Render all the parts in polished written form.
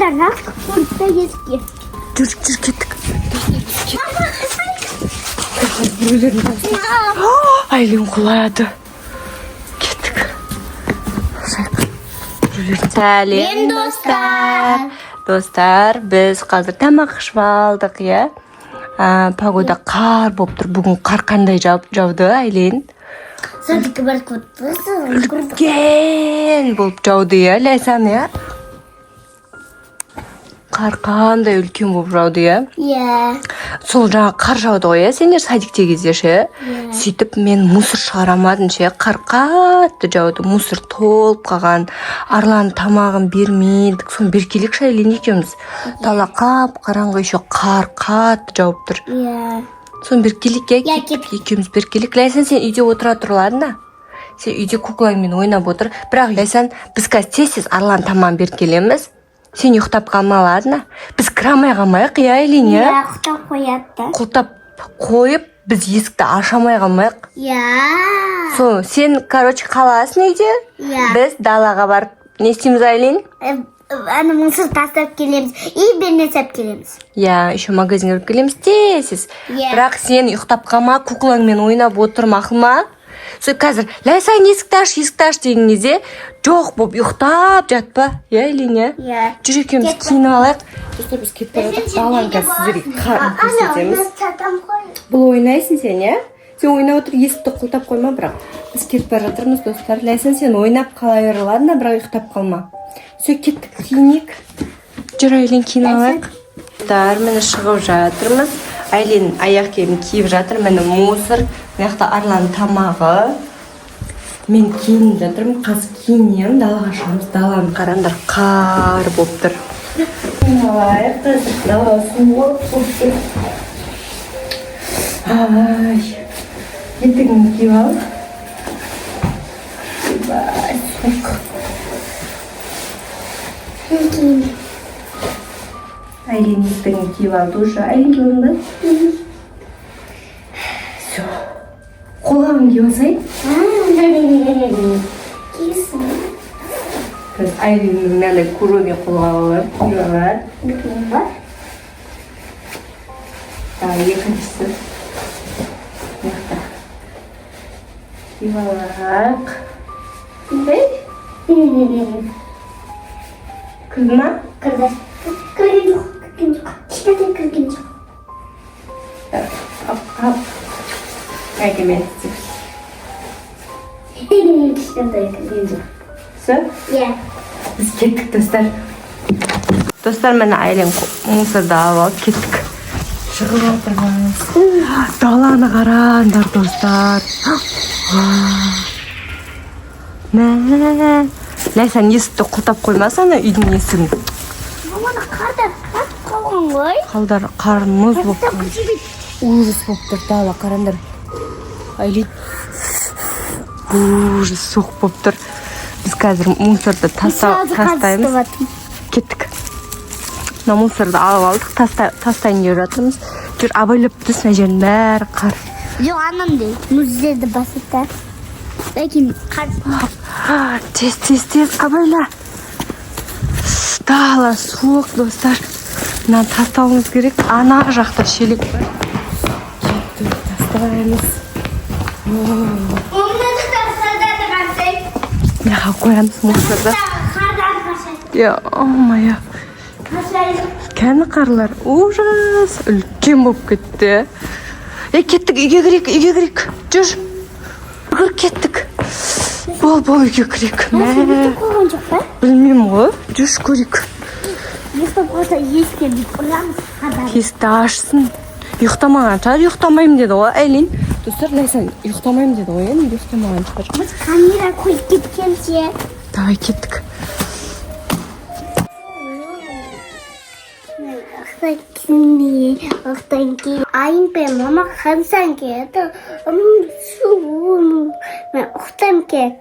Ана куртка еске. Жүр кеттік. Айлин құлады. Кеттік. Сәлем достар. Достар, біз қазір тамақ ішіп алдық, иә. Погода қар болып тұр. Бүгін қар қандай жауды, Айлин? Садыкі бар көттісі. Үлкен болып жауды, иә, Ләйсан, иә? Қар қандай үлкен болып жауды, иә? Иә. Сол жаңа қар жауды ғой, иә, сендер садикте кезде ше? Сөйтіп мен мусор шығарамадым ше, қар қатты жауды, мусор толып қалған, Арлан тамағын бермедік, соны беркелік Айлин екеуміз. Дала қап қараңғы, еще қар қатты жауып тұр. Иә. Соны беркелік, иә, екеуміз беркелік. Ләйсан, сен үйде отыра тұрладың да? Сен үйде куклаңмен ойнап отыр. Бірақ Ләйсан, біз қазір тез Арлан тамағын беркелеміз. Сен ұйықтап қалмаладың, біз кірамай қалмайық, иә, Айлин, иә? Иә, құлтап қояды. Құлтап қойып, біз есікті ашамай қалмайық. Иә. Сол, сен, қаласың үйде? Иә. Біз далаға барып, не істейміз, Айлин? Ана мұнсыз тастап келеміз. И бернесеп келеміз. Иә, еще магазинге келеміз, тез. Бірақ сен ұйықтап қалма, куклаңмен ойнап отыр, мақұл ма? Сол қазір, Ләйсан, есікті аш деген кезде, жоқ болып ұйықтап жатпа, иә, Айлин, иә? Иә. Жүр екеуміз киініп алайық. Достар, біз кетіп бара жатырмыз. Даланы қазір сіздерге қарын көрсетеміз. Бұл ойнайсың сен, иә? Сен ойнап отыр, есікті құлтап қойма, бірақ біз кетіп бара жатырмыз, достар. Ләйсан, сен ойнап қала берладың, бірақ ұйықтап қалма. Сол кеттік, киінейік. Жүр, Айлин, киініп алайық. Міне шығып жатырмыз. Айлин аяқ киімін киіп жатыр. Міне мусор. Мына Арлан тамағы. Мен киініп жатырмын. Қазір киінемін. Далаға шығамыз. Даланы қараңдар, қар болып тұр. Алайық, қазір дала суық болып тұр. Ай, етігімді киіп ал. Айлин етігін киіп алды уже. Айлин киіп алды? Все. Қолағын киіп алсайын? Киісің. Айлиннің мәлі көруге қолағы киіп алады. Екіншісі. Киіп алайық. Кірді ма? Кірді. Кірген жоқ. Кішкентай кірген жоқ. Ап. Әкемен істеп. Кішкентай кірген жоқ. Все? Иә. Біз кеттік, достар. Достар, мені Айлин мусорды алып кеттік. Шығып отырмыз. Даланы қараңдар, достар. Ләйсан, есікті құлтап қоймасана үйдің есігін. Маманы қардар қатып қалған ғой. Қар мұз болып қалған. Ужас болып тұр, дала қараңдар. Айлин. Ужас соқ болып тұр. Біз қазір мусорды тастаймыз. Кеттік. Мусорды алып алдық, тастайын деп жатырмыз. Жүр, абайлап түс, мына жердің бәрі қар. Жоқ, анандай мұздерді басыпта. Ләкин қар. Тез, абайла. Дала суық, достар. Мына тастауымыз керек. Ана жақта шелек бар. Кеттік, тастаймыз. Яға қоямыз мусорды. Омайя. Кәні қарлар, ужас, үлкен болып кетті. Кеттік, үйге кірек. Жүр. Үгір кеттік. Бол, үйге кірек. Қойған жоқ па? Білмеймін ғой, жүр көрек. Есті болса еске бұрамыз қадар. Есті ашсын. Ұйықтамаған шығар, ұйықтамайым деді ғой, Айлин. Достар, Ләйсан, ұйықтамайым деді ғой, енді ұйықтамаған шығар. Біз камера қойып кеткенше. Давай, кеттік. Ақтан кейін айын пен мама қансан кеді. Мен ұқтам кет.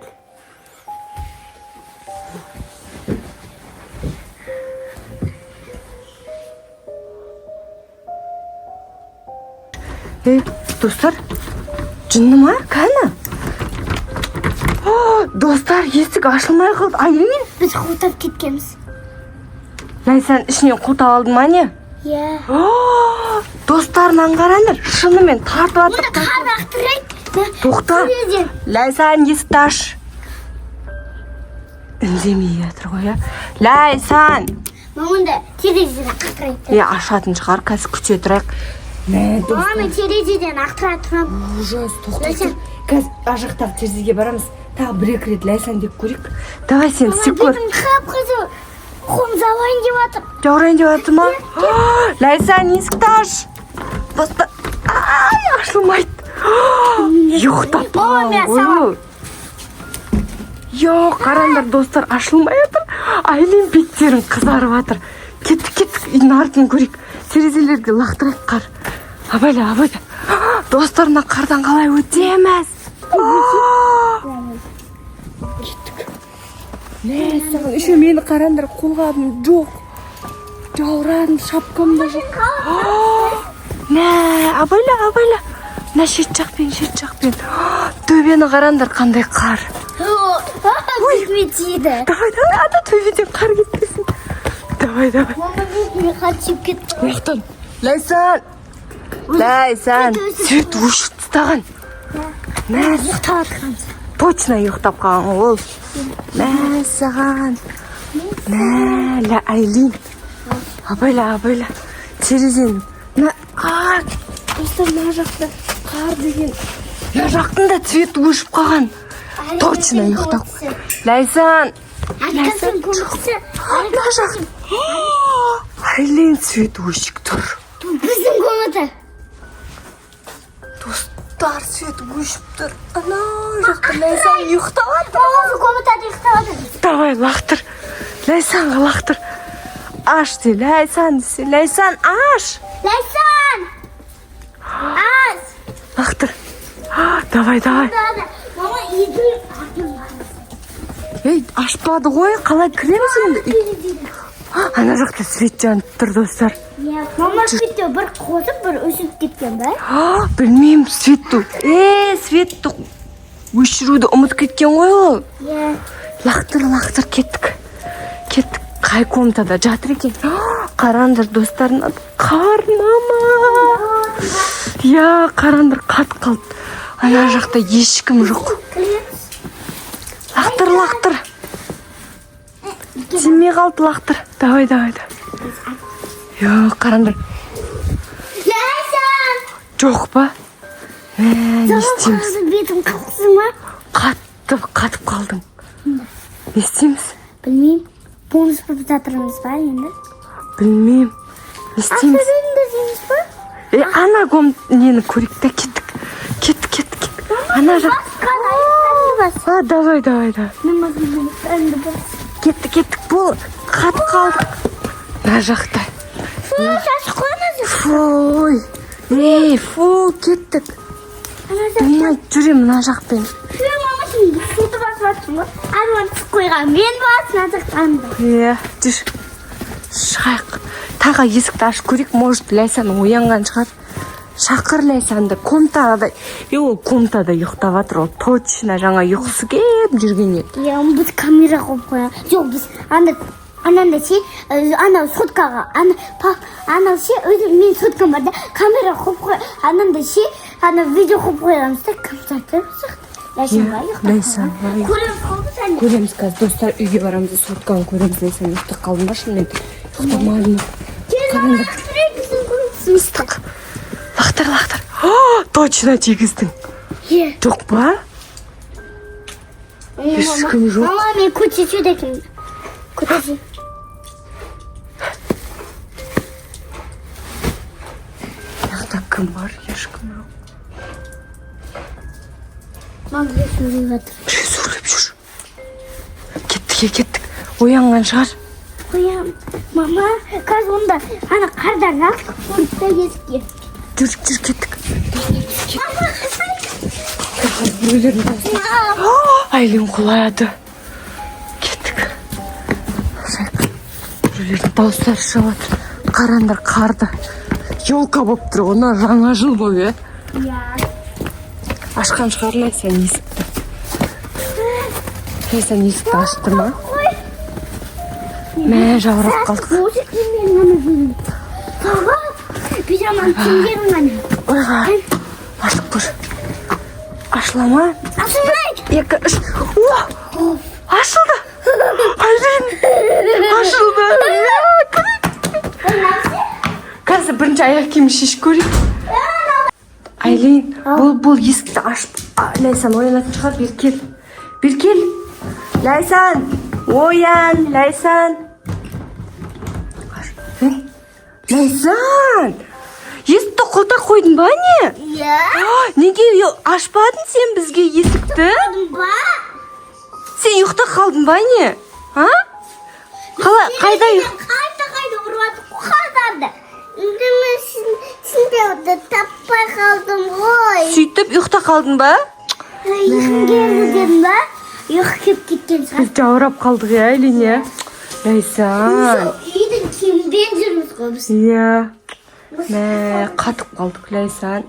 Достар, жынды ма? Кәні? Достар, есік ашылмай қалды. Айлин? Біз құлтап кеткенбіз. Лайсан ішінен құлтап алдың ма не? Иә. Достарынан қараңдар, шынымен тартып Оны жатыр. қар лақтырайын. Тоқта. Терезеден. Лайсан есікті аш. Үндемей жатыр ғой, иә. Лайсан. Мамында терезеден лақтырайын. Ашатын шығар, қазір күте тұрайық. Мама, мен терезеден лақтыра тұрам. Ужас, тоқта. Қазір ажақтағы терезеге барамыз. Тағы бір-екі рет Лайсан деп көрейік. Давай сен секунд. Бетім қап-қызыл. Қом завайын деп жатыр. Жаурайын деп жатыр ма? Лайсан, есікті аш. Достар. Ай, ашылмайды. Ұйықтап қалған ғой. Йо, қараңдар достар, ашылмай жатыр. Айлин беттерін қызарып жатыр. Кеттік, үйдің артын көрейік. Терезелерге лақтырайық қар. Абайла. Достарына қардан қалай өтеміз? Кеттік. Саған еще мені қараңдар, қолғабым жоқ. Жаурадым, шапкам да жоқ. Абайла. Мына шет жақпен. Төбені қараңдар, қандай қар. Бетіме тиді. Давай, ана төбеден қар кетпесін. Давай. Мама, бетіме қар тиіп кетті. Уяқтан. Лайсан. Свет өшіп тастаған. Ұйықтап жатқан. Точно ұйықтап қалған ол. Саған. Айлин. Абайла. Терезен. Достар, мына жақта қар деген. Мына жақтың цвет өшіп қалған. Точно ұйықтап. Лайсан. Арқасын көмірсі. Мына жақ. Айлин цвет өшік тұр. Біздің комната. Достар, цвет өшіп тұр. Ана жақта Лайсан ұйықтап жатыр. Осы комнатада ұйықтап жатыр. Давай, лақтыр. Лайсанға лақтыр. Аш де, Лайсан десе. Лайсан, аш. Лайсан! Аш! Лақтыр. Давай. Мама, үйдің артын бар. Ашпады ғой, қалай кіреміз енді? Ана жақта свет жанып тұр, достар. Мама светті бір қосып, бір өшіп кеткен ба? Білмеймін, светті. Светті өшіруді ұмыт кеткен ғой ол. Лақтыр, кеттік. Қай комнатада жатыр екен? Қараңдар, достарына қар, мама. Қараңдар, қат қалды. Ана жақта ешкім жоқ. Лақтыр. Тимей қалды, лақтыр. Давай. Қараңдар. Лайсан! Жоқ па? Не істейміз? Бетім қақсың ма? Қатып қалдың. Не істейміз? Білмеймін. Бонус болып жатырмыз ба енді? Білмеймін. Не істейміз? Асырында дейміз ба? Ана нені көрейік та кеттік. Ана жақ. Давай. Кеттік, бұл қатып қалдық. Ана жақта. Шашы қойыңыз. Фу, кеттік. Мен жүрем мына жақпен. Мама, сен суды басып жатсың ба? Аруан түсіп қойған. Мен басына жақтанды. Жүр. Шығайық. Тағы есікті ашып көрейік. Может, Лайсан оянған шығар. Шақыр Лайсанды. Комнатада. Ол комнатада ұйықтап жатыр. Ол точно жаңа ұйқысы келіп жүрген еді. Біз камера қойып қоямыз. Жоқ, біз ананда ше, анау соткаға, анау ше, мен соткам бар да, камера қойып қой, ананда ше, видео қойып қоямыз да, компьютер Лайсанға ұйықтап қойған. Көреміз қазір, достар, үйге барамыз, сотканы көреміз. Лайсан ұйықтап қалдың ба шынымен? Ұйықтамадым. Ыстық. Лақтыр. Точно тигіздің. Жоқ па? Ешкім жоқ. Мама, мен көтешуді екенмін. Көтеші. Мынақта кім бар? Ешкім жоқ. Мама, сөйлеп жатыр. Сөйлеп жүр. Кеттік. Оянған шығар. Оям. Мама, қазір онда қардан ақ көріпті есікке. Жүр, кеттік. Айлин құлайды. Кеттік. Біреулердің дауыстары шығып жатыр. Қараңдар, қарды. Елка болып тұр, ona жаңа жыл бойы. Ашқан шығар Лайсан есікті. Лайсан есікті ашты ма? Мә, жаурап қалдық. Жаман теңгерім ғана. Ойға. Ашық тұр. Ашыла ма? Ашылмайды. 2, 3. Ашылды. Айлин. Ашылды. Қазір бірінші аяқ киімін шешіп көрейік. Айлин, бұл есікті ашып, Ләйсан оянатын шығар, бері кел. Бері кел. Ләйсан, оян, Ләйсан. Ләйсан, есікті құлтақ қойдың ба не? Иә. Неге ашпадың сен бізге есікті? Ба? Сен ұйықта қалдың ба не? Қайда ұйық? Қайда ұрватып қоқардарды. Енді мен сендерді таппай қалдым ғой. Сөйтіп ұйықта қалдың ба? Ұйқым келді дедім ба? Ұйық кеп кеткен шығар. Біз жаурап қалдық е, Айлин, е? Ләйсан. Үйдің кембен жүрміз ғой біз. Иә. Қатып қалдық, Ләйсан.